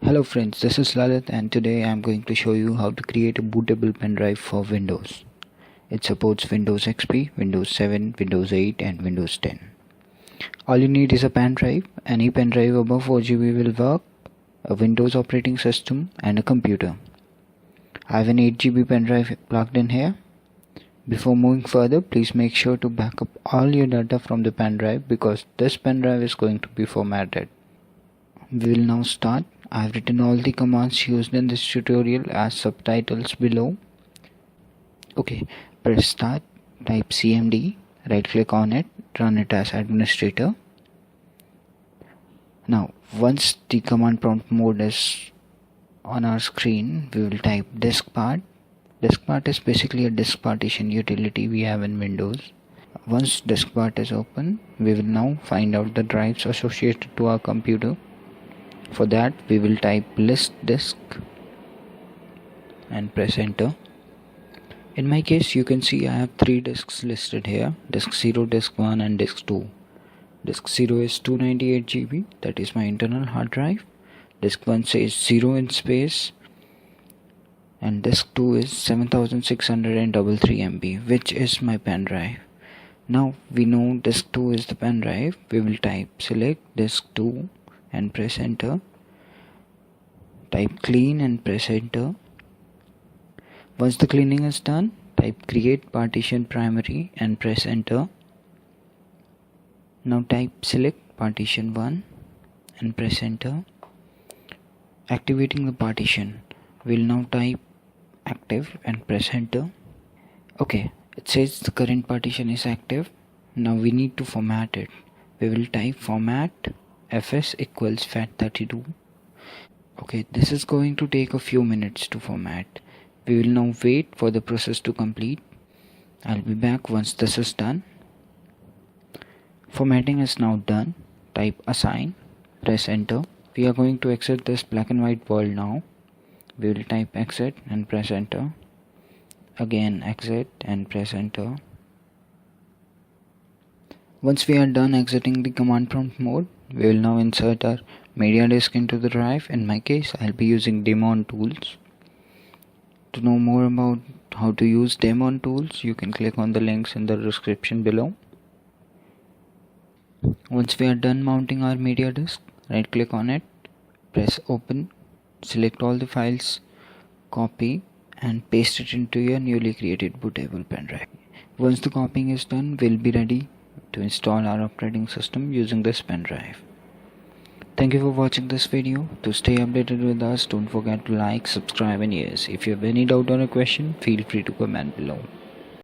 Hello friends, this is Lalit and today I am going to show you how to create a bootable pendrive for Windows. It supports Windows XP, Windows 7, Windows 8 and Windows 10. All you need is a pendrive. Any pendrive above 4GB will work, a Windows operating system and a computer. I have an 8GB pendrive plugged in here. Before moving further, please make sure to back up all your data from the pendrive because this pendrive is going to be formatted. We will now start. I have written all the commands used in this tutorial as subtitles below. Okay, press start, type cmd, right click on it, run it as administrator. Now once the command prompt mode is on our screen, we will type diskpart. Diskpart is basically a disk partition utility we have in Windows. Once diskpart is open, we will now find out the drives associated to our computer. For that, we will type list disk and press enter. In my case, you can see I have 3 disks listed here: disk 0, disk 1 and disk 2. Disk 0 is 298GB, that is my internal hard drive. Disk 1 says 0 in space and disk 2 is 7633 MB, which is my pen drive. Now we know disk 2 is the pen drive. We will type select disk 2 and press enter. Type clean and press enter. Once the cleaning is done, type create partition primary and press enter. Now type select partition 1 and press enter. Activating the partition, we'll now type active and press enter. Okay, it says the current partition is active. Now we need to format it. We will type format fs equals fat32. Okay, this is going to take a few minutes to format. We will now wait for the process to complete. I'll be back once this is done. Formatting is now done. Type assign, press enter. We are going to exit this black and white world now. We will type exit and press enter. Again exit and press enter. Once we are done exiting the command prompt mode, we will now insert our media disk into the drive. In my case, I'll be using Daemon tools. To know more about how to use Daemon tools, you can click on the links in the description below. Once we are done mounting our media disk, right click on it, press open, select all the files, copy and paste it into your newly created bootable pendrive. Once the copying is done, we'll be ready to install our operating system using this pendrive. Thank you for watching this video. To stay updated with us, don't forget to like, subscribe and yes, if you have any doubt or a question, feel free to comment below.